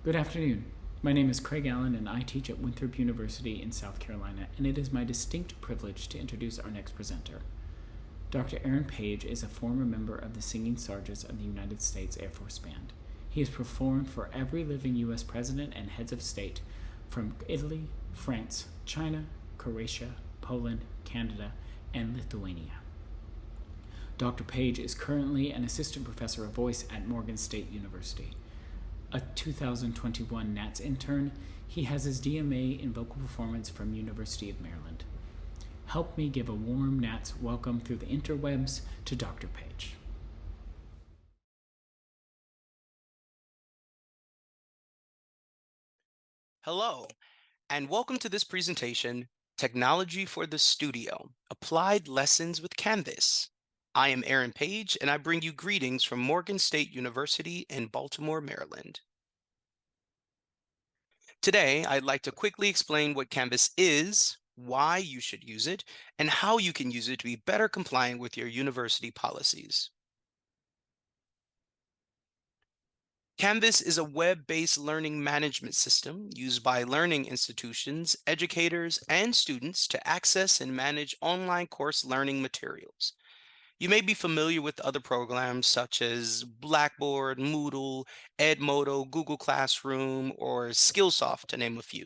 Good afternoon. My name is Craig Allen, and I teach at Winthrop University in South Carolina, and it is my distinct privilege to introduce our next presenter. Dr. Aaron Paige is a former member of the Singing Sergeants of the United States Air Force Band. He has performed for every living U.S. president and heads of state from Italy, France, China, Croatia, Poland, Canada, and Lithuania. Dr. Paige is currently an assistant professor of voice at Morgan State University. A 2021 NATS Intern, he has his DMA in vocal performance from University of Maryland. Help me give a warm NATS welcome through the interwebs to Dr. Paige. Hello, and welcome to this presentation, Technology for the Studio, Applied Lessons with Canvas. I am Aaron Page, and I bring you greetings from Morgan State University in Baltimore, Maryland. Today, I'd like to quickly explain what Canvas is, why you should use it, and how you can use it to be better compliant with your university policies. Canvas is a web-based learning management system used by learning institutions, educators, and students to access and manage online course learning materials. You may be familiar with other programs such as Blackboard, Moodle, Edmodo, Google Classroom, or Skillsoft, to name a few.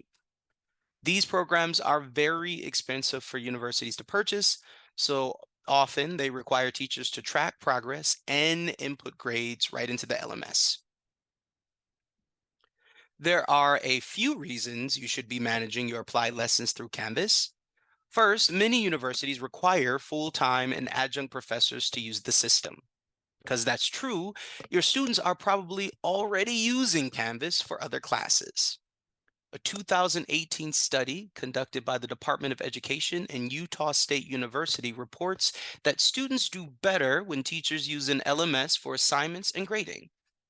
These programs are very expensive for universities to purchase, so often they require teachers to track progress and input grades right into the LMS. There are a few reasons you should be managing your applied lessons through Canvas. First, many universities require full-time and adjunct professors to use the system. Because that's true, your students are probably already using Canvas for other classes. A 2018 study conducted by the Department of Education and Utah State University reports that students do better when teachers use an LMS for assignments and grading.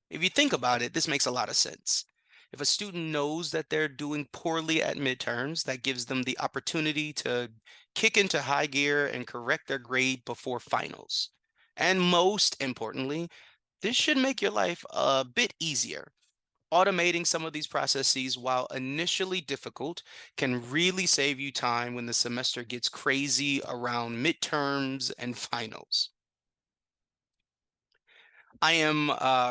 If you think about it, this makes a lot of sense. If a student knows that they're doing poorly at midterms, that gives them the opportunity to kick into high gear and correct their grade before finals. And most importantly, this should make your life a bit easier. Automating some of these processes, while initially difficult, can really save you time when the semester gets crazy around midterms and finals. I am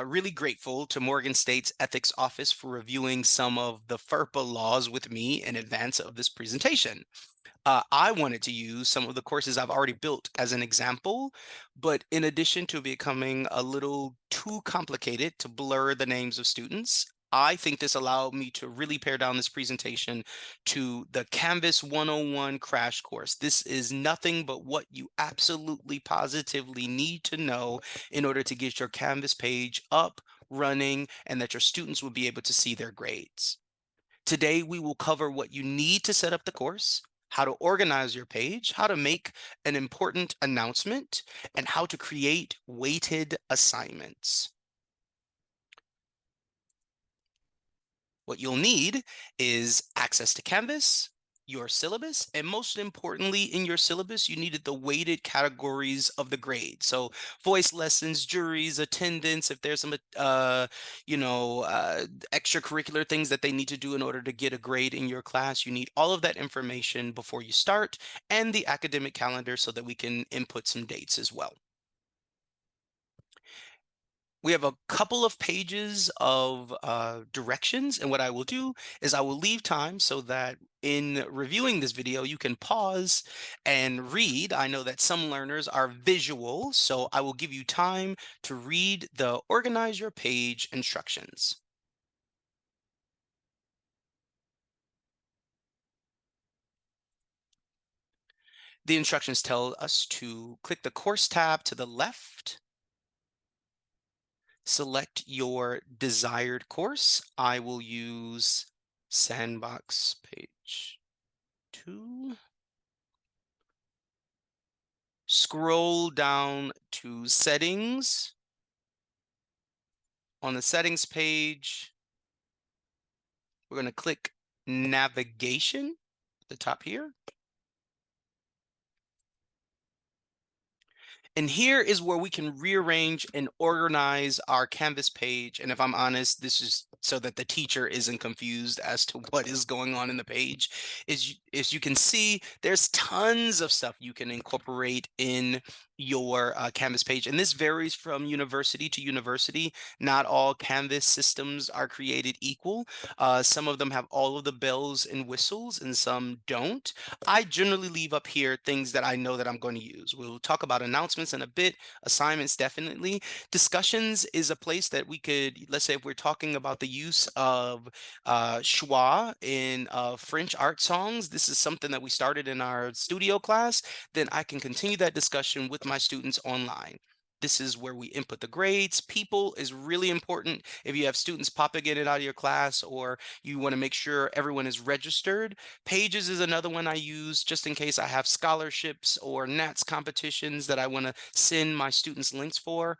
really grateful to Morgan State's Ethics Office for reviewing some of the FERPA laws with me in advance of this presentation. I wanted to use some of the courses I've already built as an example, but in addition to becoming a little too complicated to blur the names of students, I think this allowed me to really pare down this presentation to the Canvas 101 crash course. This is nothing but what you absolutely positively need to know in order to get your Canvas page up, running, and that your students will be able to see their grades. Today, we will cover what you need to set up the course, how to organize your page, how to make an important announcement, and how to create weighted assignments. What you'll need is access to Canvas, your syllabus, and most importantly, in your syllabus, you needed the weighted categories of the grade. So voice lessons, juries, attendance, if there's some, extracurricular things that they need to do in order to get a grade in your class, you need all of that information before you start, and the academic calendar so that we can input some dates as well. We have a couple of pages of directions, and what I will do is I will leave time so that in reviewing this video, you can pause and read. I know that some learners are visual, so I will give you time to read the organize your page instructions. The instructions tell us to click the course tab to the left, select your desired course. I will use Sandbox Page 2. Scroll down to Settings. On the Settings page, we're going to click Navigation at the top here. And here is where we can rearrange and organize our Canvas page. And if I'm honest, this is so that the teacher isn't confused as to what is going on in the page. As you can see, there's tons of stuff you can incorporate in your Canvas page. And this varies from university to university. Not all Canvas systems are created equal. Some of them have all of the bells and whistles, and some don't. I generally leave up here things that I know that I'm going to use. We'll talk about announcements in a bit, assignments definitely. Discussions is a place that we could, let's say if we're talking about the use of schwa in French art songs, this is something that we started in our studio class, then I can continue that discussion with my students online. This is where we input the grades. People is really important. If you have students popping in and out of your class, or you want to make sure everyone is registered. Pages is another one I use just in case I have scholarships or NATS competitions that I want to send my students links for.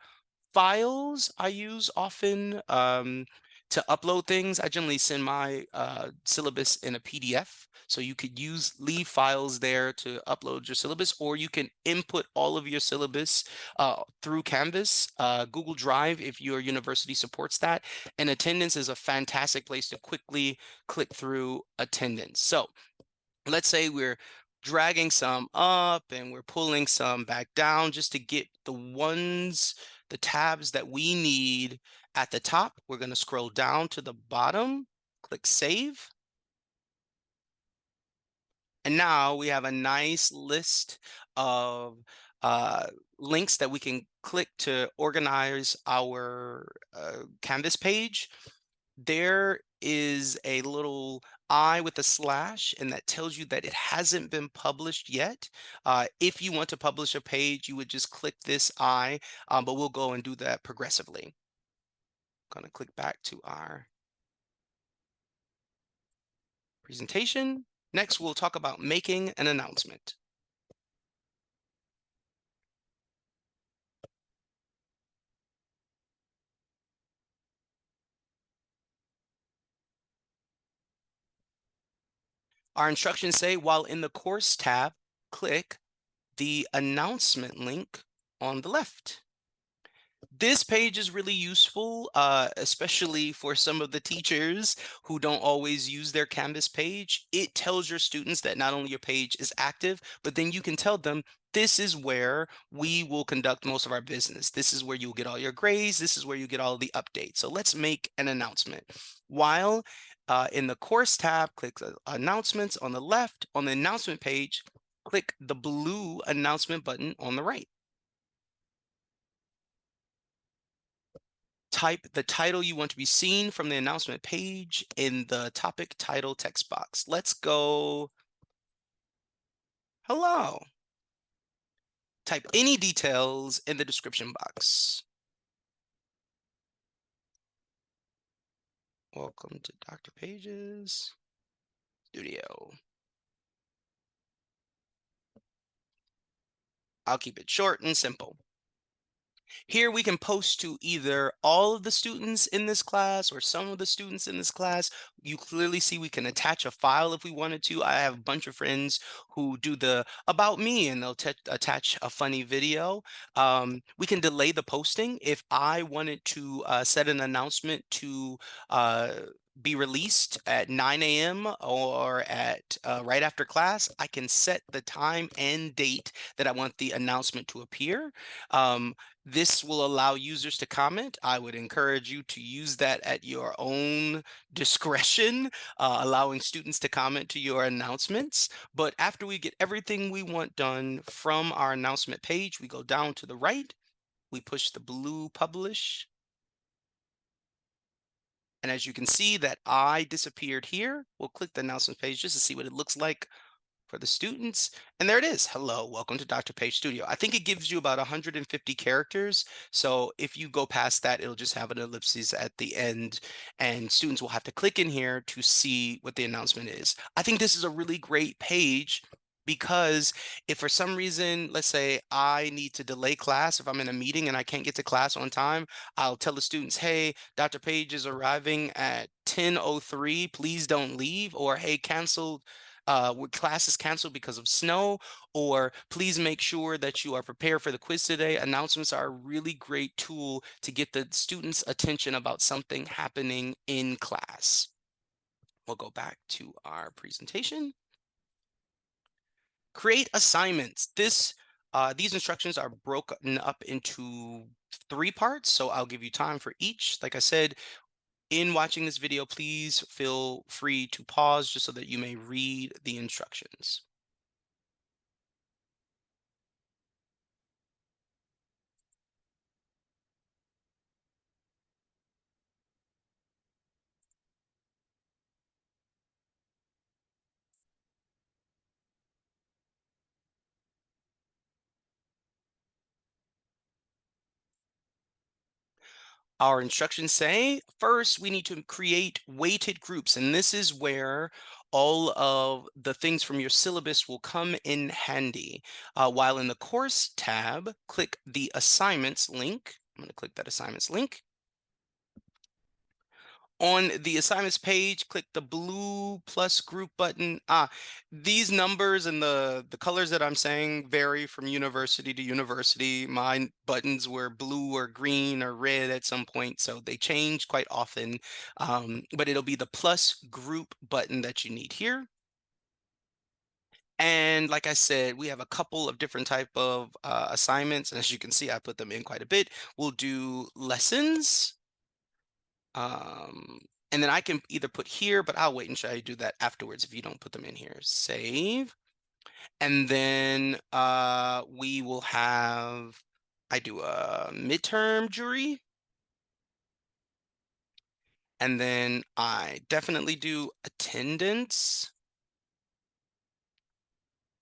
Files I use often to upload things. I generally send my syllabus in a PDF. So you could leave files there to upload your syllabus, or you can input all of your syllabus through Canvas, Google Drive if your university supports that. And attendance is a fantastic place to quickly click through attendance. So let's say we're dragging some up and we're pulling some back down just to get the tabs that we need at the top. We're going to scroll down to the bottom, click save. And now we have a nice list of uh, links that we can click to organize our Canvas page. There is a little I with a slash, and that tells you that it hasn't been published yet. If you want to publish a page, you would just click this I, but we'll go and do that progressively. I'm going to click back to our presentation. Next, we'll talk about making an announcement. Our instructions say, while in the course tab, click the announcement link on the left. This page is really useful, especially for some of the teachers who don't always use their Canvas page. It tells your students that not only your page is active, but then you can tell them this is where we will conduct most of our business. This is where you'll get all your grades. This is where you get all the updates. So let's make an announcement. While in the course tab, click announcements on the left. On the announcement page, click the blue announcement button on the right. Type the title you want to be seen from the announcement page in the topic title text box. Let's go, hello. Type any details in the description box. Welcome to Dr. Paige's studio. I'll keep it short and simple. Here we can post to either all of the students in this class or some of the students in this class. You clearly see we can attach a file if we wanted to. I have a bunch of friends who do the about me, and they'll attach a funny video. We can delay the posting. If I wanted to set an announcement to be released at 9 a.m. or at right after class, I can set the time and date that I want the announcement to appear. This will allow users to comment. I would encourage you to use that at your own discretion, allowing students to comment to your announcements. But after we get everything we want done from our announcement page, we go down to the right, we push the blue publish. And as you can see, that I disappeared here. We'll click the announcement page just to see what it looks like for the students. And there it is. Hello, welcome to Dr. Page Studio. I think it gives you about 150 characters. So if you go past that, it'll just have an ellipsis at the end, and students will have to click in here to see what the announcement is. I think this is a really great page because if for some reason, let's say I need to delay class, if I'm in a meeting and I can't get to class on time, I'll tell the students, hey, Dr. Page is arriving at 10:03, please don't leave, or hey, canceled with classes canceled because of snow, or please make sure that you are prepared for the quiz today. Announcements are a really great tool to get the students' attention about something happening in class. We'll go back to our presentation. Create assignments. These instructions are broken up into 3 parts, so I'll give you time for each. Like I said, in watching this video, please feel free to pause just so that you may read the instructions. Our instructions say, first, we need to create weighted groups, and this is where all of the things from your syllabus will come in handy. While in the course tab, click the assignments link. I'm going to click that assignments link. On the assignments page, click the blue plus group button. These numbers and the colors that I'm saying vary from university to university. My buttons were blue or green or red at some point, so they change quite often. But it'll be the plus group button that you need here. And like I said, we have a couple of different type of assignments. And as you can see, I put them in quite a bit. We'll do lessons. Um, and then I can either put here, but I'll wait and show you do that afterwards if you don't put them in here. Save. And then we will have, I do a midterm jury. And then I definitely do attendance.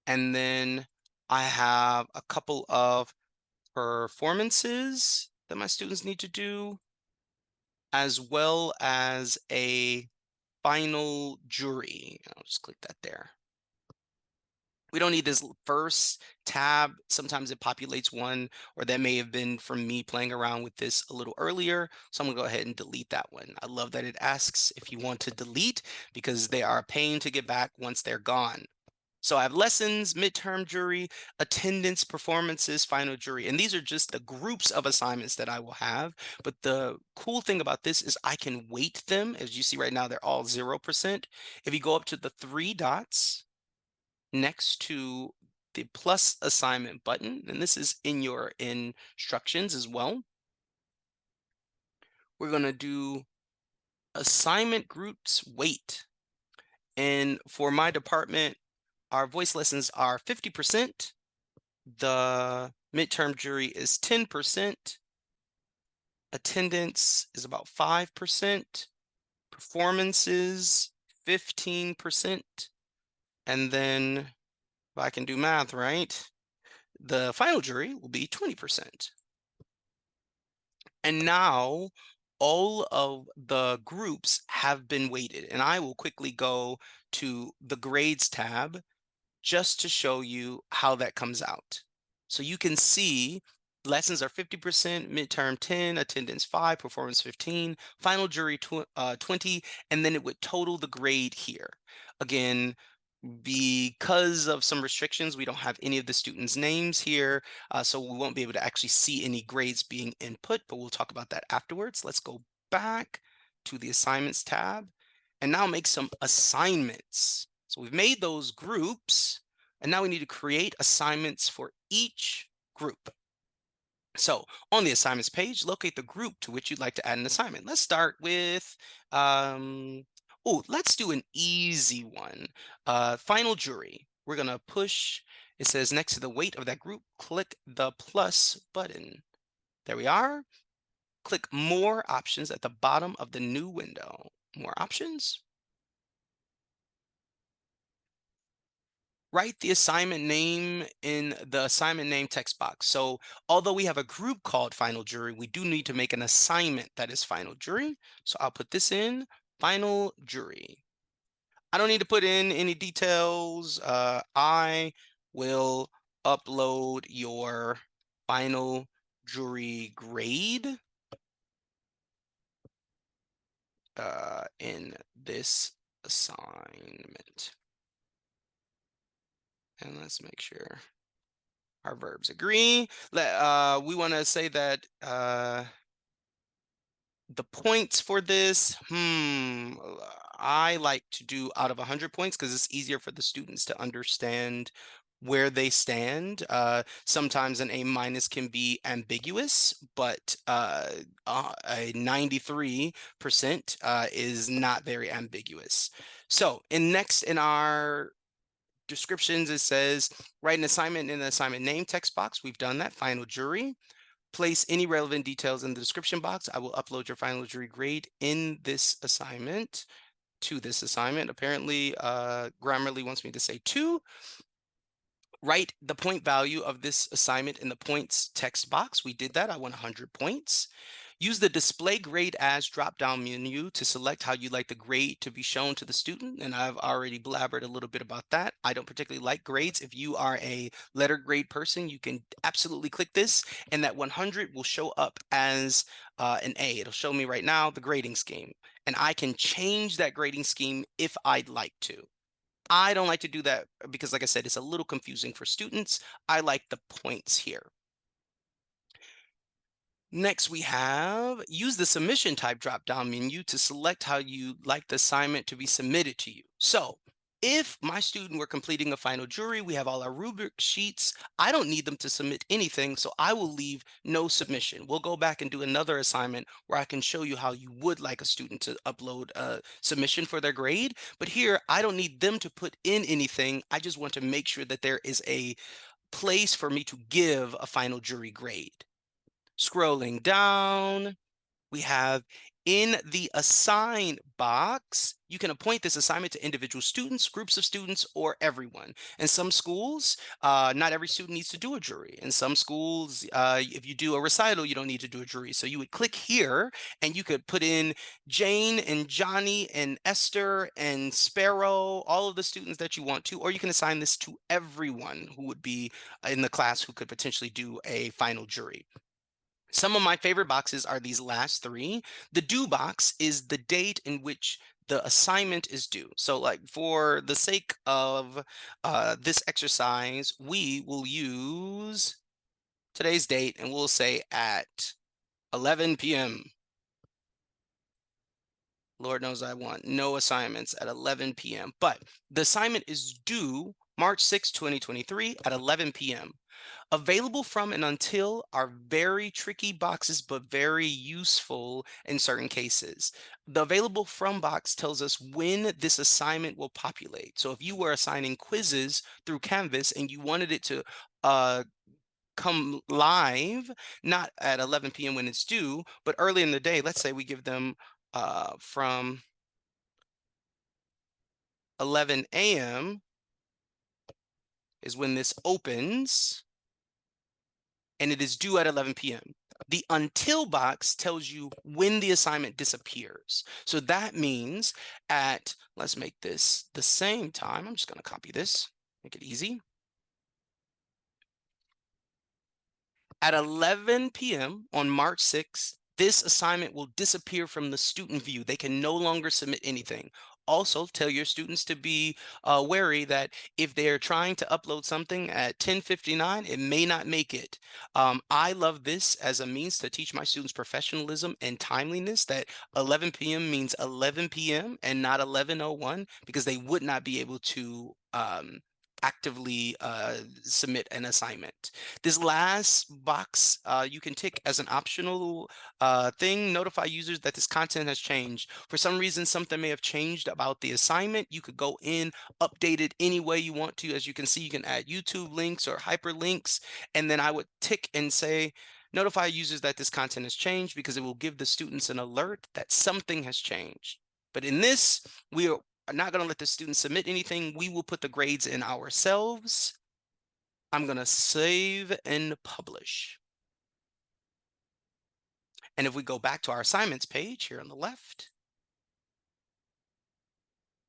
And then I have a couple of performances that my students need to do, as well as a final jury. I'll just click that there. We don't need this first tab. Sometimes it populates one, or that may have been from me playing around with this a little earlier. So I'm gonna go ahead and delete that one. I love that it asks if you want to delete, because they are a pain to get back once they're gone. So I have lessons, midterm jury, attendance, performances, final jury. And these are just the groups of assignments that I will have. But the cool thing about this is I can weight them. As you see right now, they're all 0%. If you go up to the 3 dots next to the plus assignment button, and this is in your instructions as well, we're going to do assignment groups weight. And for my department, our voice lessons are 50%. The midterm jury is 10%. Attendance is about 5%. Performances, 15%. And then, if I can do math right, the final jury will be 20%. And now all of the groups have been weighted. And I will quickly go to the grades tab just to show you how that comes out. So you can see lessons are 50%, midterm 10, attendance 5, performance 15, final jury 20, and then it would total the grade here. Again, because of some restrictions, we don't have any of the students' names here, so we won't be able to actually see any grades being input, but we'll talk about that afterwards. Let's go back to the assignments tab and now make some assignments. So we've made those groups, and now we need to create assignments for each group. So on the assignments page, locate the group to which you'd like to add an assignment. Let's start with, let's do an easy one. Final jury. We're gonna push, it says next to the weight of that group, click the plus button. There we are. Click more options at the bottom of the new window. More options. Write the assignment name in the assignment name text box. So although we have a group called final jury, we do need to make an assignment that is final jury. So I'll put this in final jury. I don't need to put in any details. I will upload your final jury grade in this assignment. And let's make sure our verbs agree. We want to say that the points for this, I like to do out of 100 points because it's easier for the students to understand where they stand. Sometimes an A minus can be ambiguous, but a 93% is not very ambiguous. So next in our descriptions, it says write an assignment in the assignment name text box. We've done that. Final jury. Place any relevant details in the description box. I will upload your final jury grade in this assignment to this assignment. Apparently, Grammarly wants me to say 2. Write the point value of this assignment in the points text box. We did that. I want 100 points. Use the display grade as drop-down menu to select how you'd like the grade to be shown to the student. And I've already blabbered a little bit about that. I don't particularly like grades. If you are a letter grade person, you can absolutely click this, and that 100 will show up as an A. It'll show me right now the grading scheme. And I can change that grading scheme if I'd like to. I don't like to do that because, like I said, it's a little confusing for students. I like the points here. Next, we have use the submission type drop-down menu to select how you like the assignment to be submitted to you. So if my student were completing a final jury, we have all our rubric sheets. I don't need them to submit anything, so I will leave no submission. We'll go back and do another assignment where I can show you how you would like a student to upload a submission for their grade. But here, I don't need them to put in anything. I just want to make sure that there is a place for me to give a final jury grade. Scrolling down, we have in the assign box, you can appoint this assignment to individual students, groups of students, or everyone. In some schools, not every student needs to do a jury. In some schools, if you do a recital, you don't need to do a jury. So you would click here and you could put in Jane and Johnny and Esther and Sparrow, all of the students that you want to, or you can assign this to everyone who would be in the class who could potentially do a final jury. Some of my favorite boxes are these last 3. The due box is the date in which the assignment is due. So like for the sake of this exercise, we will use today's date and we'll say at 11 p.m. Lord knows I want no assignments at 11 p.m. But the assignment is due March 6, 2023 at 11 p.m. Available from and until are very tricky boxes, but very useful in certain cases. The available from box tells us when this assignment will populate. So if you were assigning quizzes through Canvas and you wanted it to come live, not at 11 p.m. when it's due, but early in the day, let's say we give them from 11 a.m. is when this opens, and it is due at 11 p.m. The until box tells you when the assignment disappears. So that means let's make this the same time. I'm just going to copy this, make it easy. At 11 p.m. on March 6th, this assignment will disappear from the student view. They can no longer submit anything. Also, tell your students to be wary that if they're trying to upload something at 10:59, it may not make it. I love this as a means to teach my students professionalism and timeliness, that 11 p.m. means 11 p.m. and not 11:01, because they would not be able to actively submit an assignment. This last box you can tick as an optional thing. Notify users that this content has changed. For some reason, something may have changed about the assignment. You could go in, update it any way you want to. As you can see, you can add YouTube links or hyperlinks. And then I would tick and say, notify users that this content has changed, because it will give the students an alert that something has changed. But in this, we are not going to let the students submit anything. We will put the grades in ourselves. I'm going to save and publish. And if we go back to our assignments page here on the left,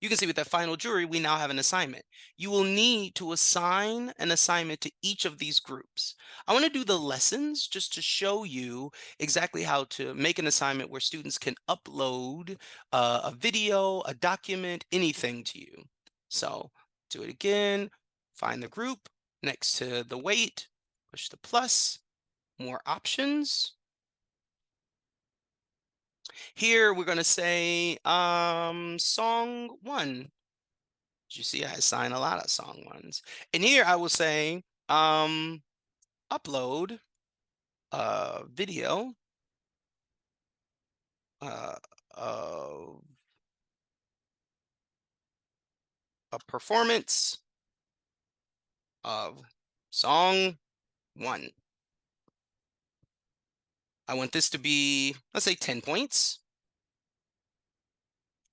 you can see with that final jury, we now have an assignment. You will need to assign an assignment to each of these groups. I want to do the lessons just to show you exactly how to make an assignment where students can upload a video, a document, anything to you. So do it again. find the group next to the weight, push the plus, more options. Here we're going to say song 1. As you see, I assign a lot of song 1s. And here I will say upload a video of a performance of song 1. I want this to be, let's say, 10 points.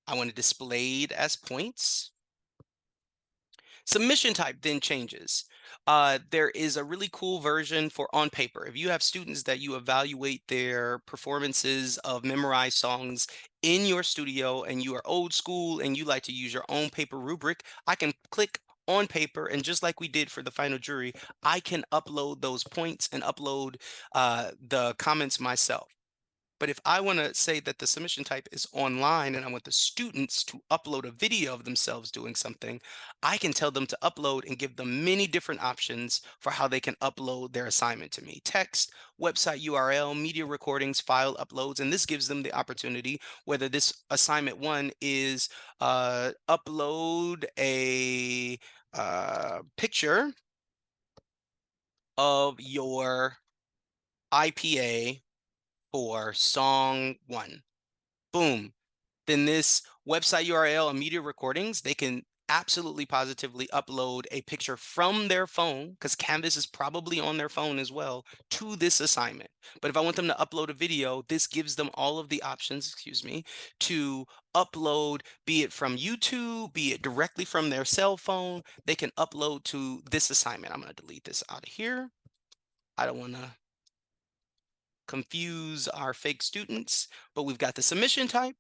I want it displayed as points. Submission type then changes. There is a really cool version for on paper. If you have students that you evaluate their performances of memorized songs in your studio and you are old school and you like to use your own paper rubric, I can click on paper, and just like we did for the final jury, I can upload those points and upload the comments myself. But if I want to say that the submission type is online and I want the students to upload a video of themselves doing something, I can tell them to upload and give them many different options for how they can upload their assignment to me. Text, website URL, media recordings, file uploads, and this gives them the opportunity, whether this assignment 1 is upload a picture of your IPA for song 1. Boom. Then this website URL and media recordings, they can absolutely positively upload a picture from their phone, because Canvas is probably on their phone as well, to this assignment. But if I want them to upload a video, this gives them all of the options, excuse me, to upload, be it from YouTube, be it directly from their cell phone. They can upload to this assignment. I'm going to delete this out of here. I don't want to confuse our fake students, but we've got the submission type.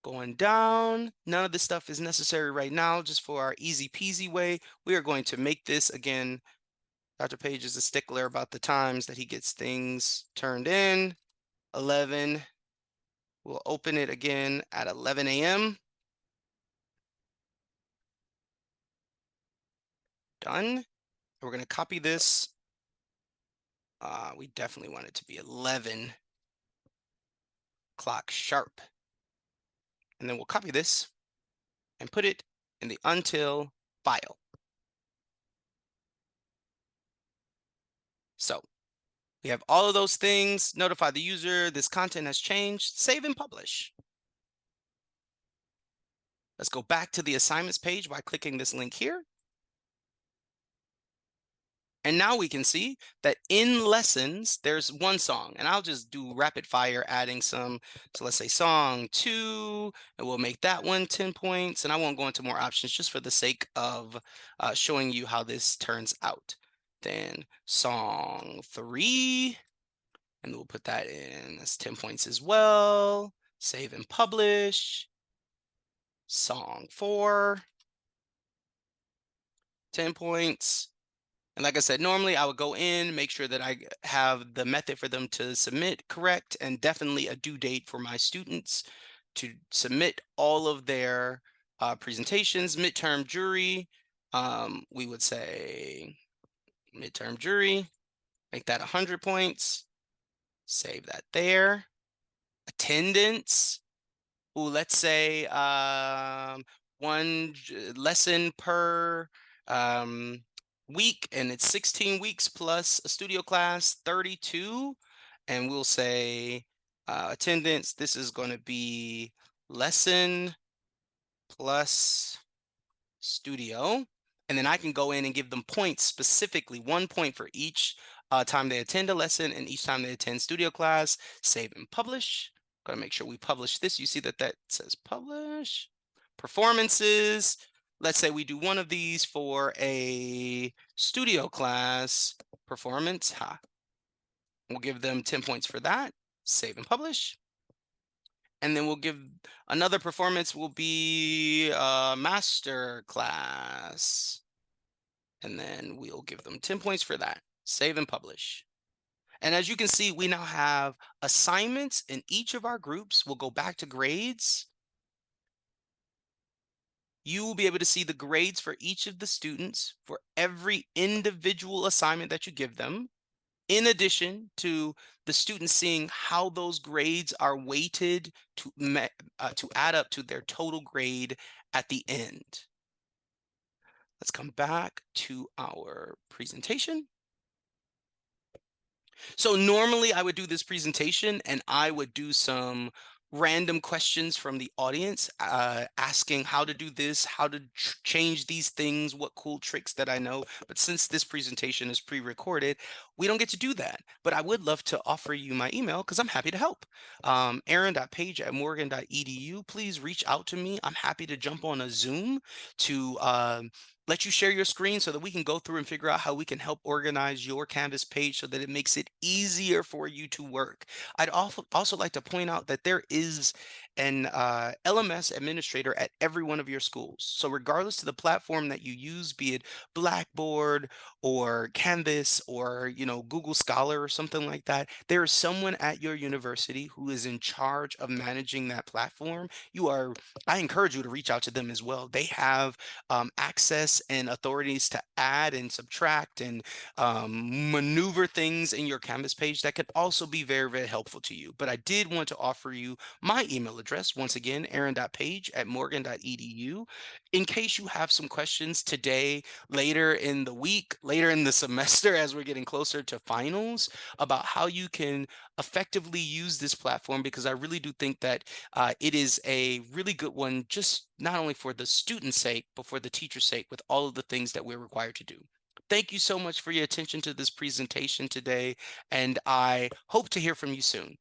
Going down, none of this stuff is necessary right now, just for our easy peasy way. We are going to make this again. Dr. Page is a stickler about the times that he gets things turned in. 11. We'll open it again at 11 a.m. Done. We're going to copy this. We definitely want it to be 11 o'clock sharp. And then we'll copy this and put it in the until file. So we have all of those things. Notify the user this content has changed. Save and publish. Let's go back to the assignments page by clicking this link here. And now we can see that in lessons, there's one song. And I'll just do rapid fire, adding some. So let's say song 2, and we'll make that one 10 points. And I won't go into more options just for the sake of showing you how this turns out. Then song 3, and we'll put that in as 10 points as well. Save and publish. Song 4, 10 points. And like I said, normally I would go in, make sure that I have the method for them to submit correct, and definitely a due date for my students to submit all of their presentations. Midterm jury, we would say midterm jury, make that 100 points, save that there. Attendance, let's say one lesson per week, and it's 16 weeks plus a studio class, 32. And we'll say attendance, this is going to be lesson plus studio. And then I can go in and give them points, specifically 1 point for each time they attend a lesson and each time they attend studio class. Save and publish. Gotta make sure we publish this. You see that that says publish. Performances. Let's say we do one of these for a studio class performance. We'll give them 10 points for that. Save and publish. And then we'll give another performance will be a master class. And then we'll give them 10 points for that. Save and publish. And as you can see, we now have assignments in each of our groups. We'll go back to grades. You will be able to see the grades for each of the students for every individual assignment that you give them, in addition to the students seeing how those grades are weighted to add up to their total grade at the end. Let's come back to our presentation. So normally I would do this presentation and I would do some random questions from the audience, asking how to do this, how to change these things, what cool tricks that I know. But since this presentation is pre-recorded, we don't get to do that. But I would love to offer you my email because I'm happy to help. Aaron.page@morgan.edu. Please reach out to me. I'm happy to jump on a Zoom to let you share your screen so that we can go through and figure out how we can help organize your Canvas page so that it makes it easier for you to work. I'd also like to point out that there is an LMS administrator at every one of your schools. So regardless of the platform that you use, be it Blackboard or Canvas or Google Scholar or something like that, there is someone at your university who is in charge of managing that platform. I encourage you to reach out to them as well. They have access and authorities to add and subtract and maneuver things in your Canvas page that could also be very, very helpful to you. But I did want to offer you my email address. Once again, aaron.page@morgan.edu. In case you have some questions today, later in the week, later in the semester, as we're getting closer to finals, about how you can effectively use this platform, because I really do think that it is a really good one, just not only for the student's sake, but for the teacher's sake, with all of the things that we're required to do. Thank you so much for your attention to this presentation today, and I hope to hear from you soon.